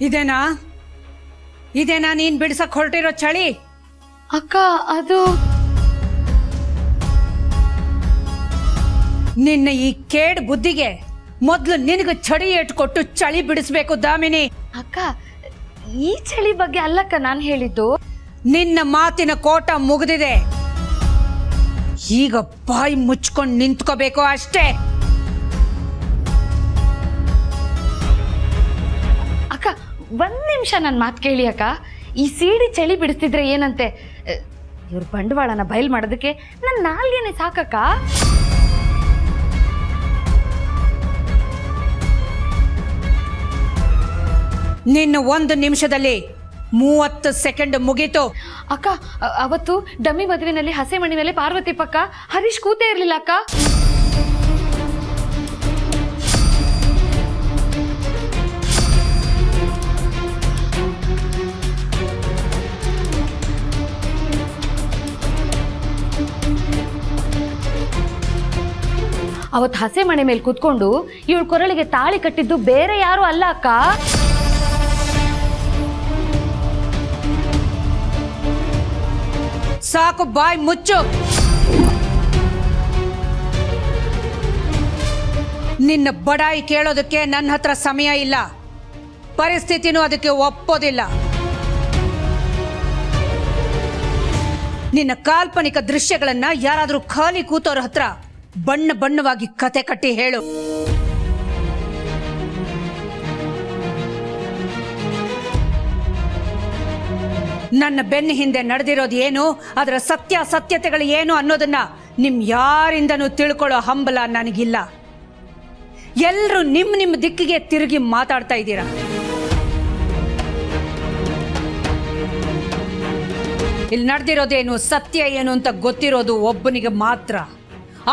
ಇದೇನಾ ಇದೇನಾ ನೀನ್ ಬಿಡ್ಸಕ್ ಹೊರಟಿರೋ ಚಳಿ? ಅಕ್ಕ ಅದು ನಿನ್ನ ಈ ಕೇಡ್ ಬುದ್ಧಿಗೆ ಮೊದ್ಲು ನಿನಗೆ ಚಳಿ ಇಟ್ಕೊಟ್ಟು ಚಳಿ ಬಿಡಿಸ್ಬೇಕು ದಾಮಿನಿ. ಅಕ್ಕ ಈ ಚಳಿ ಬಗ್ಗೆ ಅಲ್ಲಕ್ಕ ನಾನು ಹೇಳಿದ್ದು. ನಿನ್ನ ಮಾತಿನ ಕೋಟ ಮುಗಿದಿದೆ. ಈಗ ಬಾಯಿ ಮುಚ್ಕೊಂಡು ನಿಂತ್ಕೋಬೇಕು ಅಷ್ಟೇ. ಅಕ್ಕ ಒಂದ್ ನಿಮಿಷ ನನ್ನ ಮಾತು ಕೇಳಿ ಅಕ್ಕ. ಈ ಸೀಡಿ ಚಳಿ ಬಿಡಿಸ್ತಿದ್ರೆ ಏನಂತೆ, ಇವ್ರ ಬಂಡವಾಳನ ಬಯಲ್ ಮಾಡೋದಕ್ಕೆ ನನ್ನ ನಾಲ್ಗೇನೆ ಸಾಕಕ್ಕ. ನಿನ್ನ 1 ನಿಮಿಷದಲ್ಲಿ 30 ಸೆಕೆಂಡ್ ಮುಗೀತು. ಅಕ್ಕ ಅವತ್ತು ಡಮ್ಮಿ ಮದುವೆನಲ್ಲಿ ಹಸೆ ಮಣಿ ಮೇಲೆ ಪಾರ್ವತಿ ಪಕ್ಕ ಹರೀಶ್ ಕೂತೇ ಇರ್ಲಿಲ್ಲ ಅಕ್ಕ. ಅವತ್ತು ಹಸೆ ಮಣೆ ಮೇಲೆ ಕೂತ್ಕೊಂಡು ಇವಳ ಕೊರಳಿಗೆ ತಾಳಿ ಕಟ್ಟಿದ್ದು ಬೇರೆ ಯಾರು ಅಲ್ಲ ಅಕ್ಕ. ಸಾಕು, ಬಾಯ್ ಮುಚ್ಚು. ನಿನ್ನ ಬಡಾಯಿ ಕೇಳೋದಕ್ಕೆ ನನ್ನ ಹತ್ರ ಸಮಯ ಇಲ್ಲ, ಪರಿಸ್ಥಿತಿನೂ ಅದಕ್ಕೆ ಒಪ್ಪೋದಿಲ್ಲ. ನಿನ್ನ ಕಾಲ್ಪನಿಕ ದೃಶ್ಯಗಳನ್ನ ಯಾರಾದ್ರೂ ಖಾಲಿ ಕೂತೋರ ಹತ್ರ ಬಣ್ಣ ಬಣ್ಣವಾಗಿ ಕತೆ ಕಟ್ಟಿ ಹೇಳು. ನನ್ನ ಬೆನ್ನ ಹಿಂದೆ ನಡೆದಿರೋದು ಏನು, ಅದರ ಸತ್ಯತೆಗಳು ಏನು ಅನ್ನೋದನ್ನ ನಿಮ್ ಯಾರಿಂದನೂ ತಿಳ್ಕೊಳ್ಳೋ ಹಂಬಲ ನನಗಿಲ್ಲ. ಎಲ್ರೂ ನಿಮ್ಮ ದಿಕ್ಕಿಗೆ ತಿರುಗಿ ಮಾತಾಡ್ತಾ ಇದ್ದೀರಾ. ಇಲ್ಲಿ ನಡೆದಿರೋದೇನು, ಸತ್ಯ ಏನು ಅಂತ ಗೊತ್ತಿರೋದು ಒಬ್ಬನಿಗೆ ಮಾತ್ರ.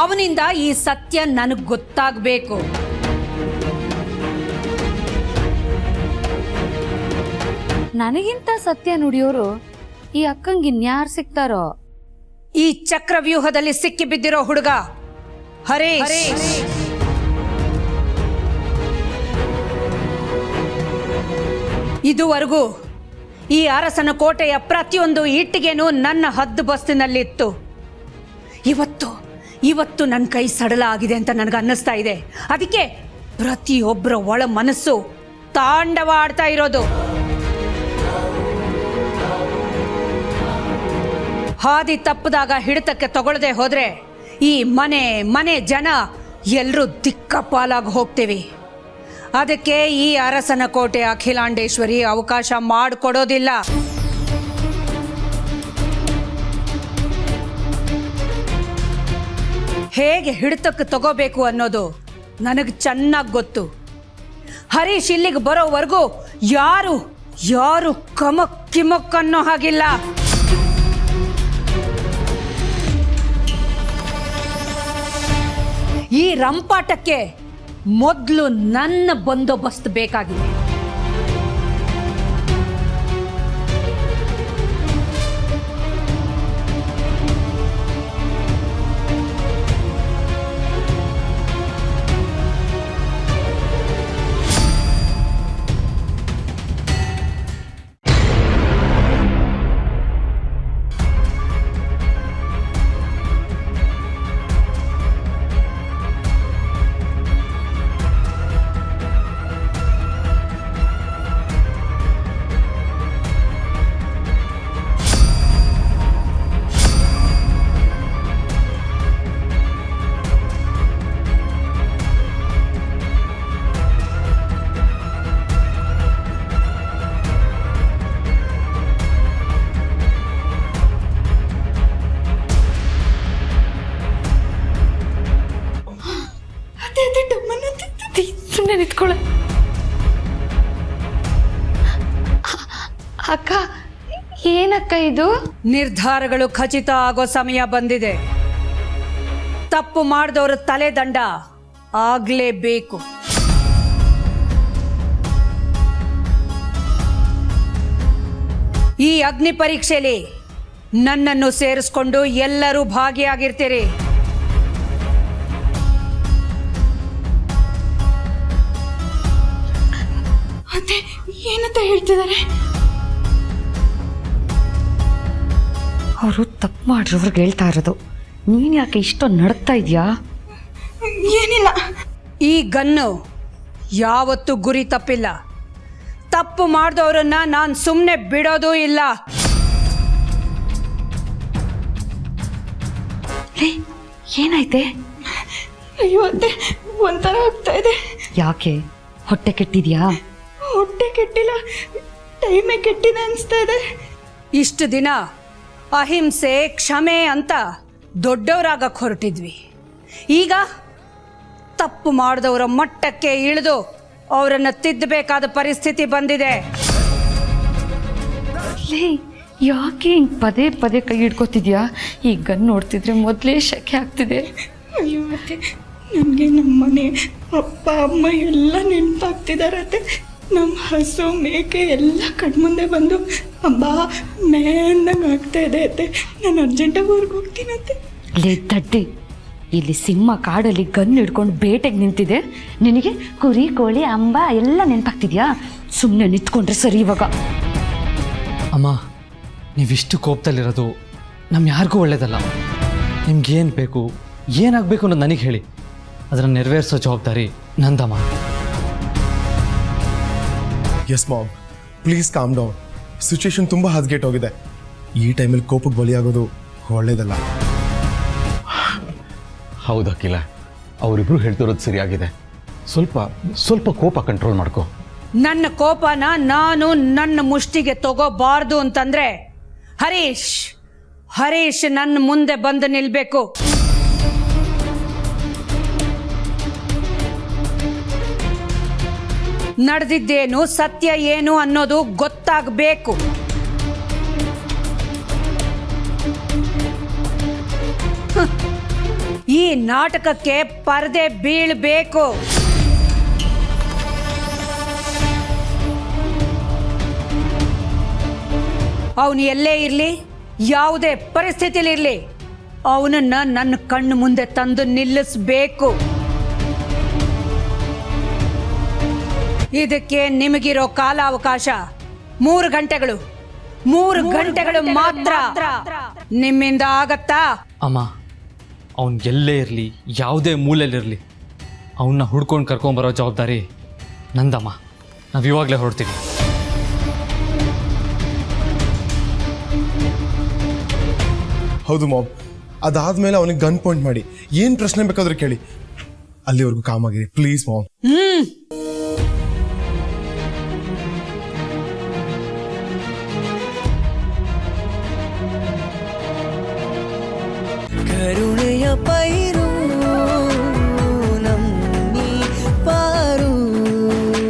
ಅವನಿಂದ ಈ ಸತ್ಯ ನನಗೆ ಗೊತ್ತಾಗಬೇಕು. ನನಗಿಂತ ಸತ್ಯ ನುಡಿಯೋರು ಈ ಅಕ್ಕಂಗೆ ಇನ್ಯಾರು ಸಿಗ್ತಾರೋ? ಈ ಚಕ್ರವ್ಯೂಹದಲ್ಲಿ ಸಿಕ್ಕಿ ಬಿದ್ದಿರೋ ಹುಡುಗ ಹರೀಶ್. ಇದುವರೆಗೂ ಈ ಅರಸನ ಕೋಟೆಯ ಪ್ರತಿಯೊಂದು ಇಟ್ಟಿಗೆನೂ ನನ್ನ ಹದ್ದು ಬಸ್ತಿನಲ್ಲಿತ್ತು. ಇವತ್ತು ನನ್ನ ಕೈ ಸಡಲ ಆಗಿದೆ ಅಂತ ನನಗೆ ಅನ್ನಿಸ್ತಾ ಇದೆ. ಅದಕ್ಕೆ ಪ್ರತಿಯೊಬ್ಬರ ಒಳ ಮನಸ್ಸು ತಾಂಡವ ಆಡ್ತಾ ಇರೋದು. ಹಾದಿ ತಪ್ಪದಾಗ ಹಿಡಿತಕ್ಕೆ ತಗೊಳ್ಳದೆ ಹೋದ್ರೆ ಈ ಮನೆ ಜನ ಎಲ್ಲರೂ ದಿಕ್ಕಪಾಲಾಗಿ ಹೋಗ್ತೀವಿ. ಅದಕ್ಕೆ ಈ ಅರಸನ ಕೋಟೆ ಅಖಿಲಾಂಡೇಶ್ವರಿ ಅವಕಾಶ ಮಾಡಿಕೊಡೋದಿಲ್ಲ. ಹೇಗೆ ಹಿಡಿತಕ್ಕೆ ತಗೋಬೇಕು ಅನ್ನೋದು ನನಗೆ ಚೆನ್ನಾಗಿ ಗೊತ್ತು. ಹರೀಶ್ ಇಲ್ಲಿಗೆ ಬರೋವರೆಗೂ ಯಾರು ಕಮಕ್ ಅನ್ನೋ ಹಾಗಿಲ್ಲ. ಈ ರಂಪಾಟಕ್ಕೆ ಮೊದಲು ನನ್ನ ಬಂದೋಬಸ್ತ್ ಬೇಕಾಗಿದೆ. ಸುಮ್ಮನೆ ನಿಂತ್ಕೊಳ್ಳ ಅಕ್ಕ. ಏನಕ್ಕ ಇದು? ನಿರ್ಧಾರಗಳು ಖಚಿತ ಆಗೋ ಸಮಯ ಬಂದಿದೆ. ತಪ್ಪು ಮಾಡಿದವರ ತಲೆದಂಡ ಆಗ್ಲೇಬೇಕು. ಈ ಅಗ್ನಿ ಪರೀಕ್ಷೆಯಲ್ಲಿ ನನ್ನನ್ನು ಸೇರಿಸಿಕೊಂಡು ಎಲ್ಲರೂ ಭಾಗಿಯಾಗಿರ್ತೀರಿ. ಏನಂತ ಹೇಳ್ತಿದ್ದಾರೆ? ಅವರು ತಪ್ಪು ಮಾಡಿರೋರ್ಗೆ ಹೇಳ್ತಾ ಇರೋದು. ನೀನು ಯಾಕೆ ಇಷ್ಟೊಂದು ನಡ್ತಾ ಇದೆಯಾ? ಏನಿಲ್ಲ. ಈ ಗನ್ನು ಯಾವತ್ತೂ ಗುರಿ ತಪ್ಪಿಲ್ಲ. ತಪ್ಪು ಮಾಡಿದವರನ್ನ ನಾನು ಸುಮ್ಮನೆ ಬಿಡೋದೂ ಇಲ್ಲ. ಏನಾಯ್ತೆ? ಅಯ್ಯೋ ಅತ್ತೆ, ಒಂಥರ ಆಗ್ತಾ ಇದೆ. ಯಾಕೆ? ಹೊಟ್ಟೆ ಕೆಟ್ಟಿದ್ಯಾ? ಹೊಟ್ಟೆ ಕೆಟ್ಟಿಲ್ಲ, ಟೈಮೇ ಕೆಟ್ಟಿದೆ ಅನಿಸ್ತಾ ಇದೆ. ಇಷ್ಟು ದಿನ ಅಹಿಂಸೆ ಕ್ಷಮೆ ಅಂತ ದೊಡ್ಡವರಾಗಕ್ಕೆ ಹೊರಟಿದ್ವಿ. ಈಗ ತಪ್ಪು ಮಾಡಿದವರ ಮಟ್ಟಕ್ಕೆ ಇಳಿದು ಅವರನ್ನು ತಿದ್ದಬೇಕಾದ ಪರಿಸ್ಥಿತಿ ಬಂದಿದೆ. ಯಾಕೆ ಹಿಂಗೆ ಪದೇ ಪದೇ ಕೈ ಹಿಡ್ಕೋತಿದ್ಯಾ? ಈ ಗನ್ ನೋಡ್ತಿದ್ರೆ ಮೊದಲೇ ಶಕೆ ಆಗ್ತಿದೆ. ಅಯ್ಯೋ ಅತ್ತೆ, ನನಗೆ ನಮ್ಮ ಮನೆ ಅಪ್ಪ ಅಮ್ಮ ಎಲ್ಲ ನೆನಪಾಗ್ತಿದ್ದಾರೆ ಅತ್ತೆ. ನಮ್ಮ ಹಸು ಮೇಕೆ ಎಲ್ಲ ಕಣ್ಮುಂದೆ ಬಂದು ಅಬ್ಬ ಮೇ ಅಂದಂಗೆ ಆಗ್ತಾ ಇದೆ ಅತ್ತೆ. ನಾನು ಅರ್ಜೆಂಟಾಗಿ ಊರಿಗೆ ಹೋಗ್ತೀನತ್ತೆ. ಲೇ ದಡ್ಡಿ, ಇಲ್ಲಿ ಸಿಂಹ ಕಾಡಲ್ಲಿ ಗನ್ ಹಿಡ್ಕೊಂಡು ಬೇಟೆಗೆ ನಿಂತಿದೆ. ನಿನಗೆ ಕುರಿ ಕೋಳಿ ಅಂಬ ಎಲ್ಲ ನೆನಪಾಗ್ತಿದ್ಯಾ? ಸುಮ್ಮನೆ ನಿಂತ್ಕೊಂಡ್ರೆ ಸರಿ. ಇವಾಗ ಅಮ್ಮ, ನೀವಿಷ್ಟು ಕೋಪದಲ್ಲಿರೋದು ನಮ್ಮ ಯಾರಿಗೂ ಒಳ್ಳೇದಲ್ಲ. ನಿಮ್ಗೇನು ಬೇಕು, ಏನಾಗಬೇಕು ಅನ್ನೋದು ನನಗೆ ಹೇಳಿ. ಅದನ್ನು ನೆರವೇರಿಸೋ ಜವಾಬ್ದಾರಿ ನಂದಮ್ಮ. Yes mom, please calm down. Situation ತುಂಬ ಹದಗೆಟ್ಟೋಗಿದೆ. ಈ ಟೈಮಲ್ಲಿ ಕೋಪಕ್ಕೆ ಬಲಿಯಾಗೋದು ಒಳ್ಳೇದಲ್ಲ. ಹೌದು ಅಖಿಲ, ಅವರಿಬ್ರು ಹೇಳ್ತಿರೋದು ಸರಿಯಾಗಿದೆ. ಸ್ವಲ್ಪ ಕೋಪ ಕಂಟ್ರೋಲ್ ಮಾಡ್ಕೋ. ನನ್ನ ಕೋಪನ ನಾನು ನನ್ನ ಮುಷ್ಟಿಗೆ ತಗೋಬಾರ್ದು ಅಂತಂದ್ರೆ ಹರೀಶ್ ನನ್ನ ಮುಂದೆ ಬಂದು ನಿಲ್ಬೇಕು. ನಡೆದಿದ್ದೇನು, ಸತ್ಯ ಏನು ಅನ್ನೋದು ಗೊತ್ತಾಗಬೇಕು. ಈ ನಾಟಕಕ್ಕೆ ಪರದೆ ಬೀಳಬೇಕು. ಅವನು ಎಲ್ಲೇ ಇರಲಿ, ಯಾವುದೇ ಪರಿಸ್ಥಿತಿಲಿರಲಿ, ಅವನನ್ನ ನನ್ನ ಕಣ್ಣು ಮುಂದೆ ತಂದು ನಿಲ್ಲಿಸಬೇಕು. ಇದಕ್ಕೆ ನಿಮಗಿರೋ ಕಾಲಾವಕಾಶ 3 ಗಂಟೆಗಳು. 3 ಗಂಟೆಗಳು ಮಾತ್ರ. ನಿಮ್ಮಿಂದ ಆಗತ್ತಾ? ಅಮ್ಮ, ಅವನು ಎಲ್ಲೇ ಇರಲಿ, ಯಾವುದೇ ಮೂಲೆಯಲ್ಲಿರಲಿ, ಅವನ್ನ ಹುಡ್ಕೊಂಡು ಕರ್ಕೊಂಬರೋ ಜವಾಬ್ದಾರಿ ನಂದಮ್ಮ. ನಾವು ಇವಾಗಲೇ ಹೊರಡ್ತೀವಿ. ಹೌದು ಮಾಮ್, ಅದಾದ್ಮೇಲೆ ಅವನಿಗೆ ಗನ್ ಪಾಯಿಂಟ್ ಮಾಡಿ ಏನು ಪ್ರಶ್ನೆ ಬೇಕಾದ್ರೂ ಕೇಳಿ. ಅಲ್ಲಿವರೆಗೂ ಕಾಮಾಗಿರಿ ಪ್ಲೀಸ್ ಮಾಮ್.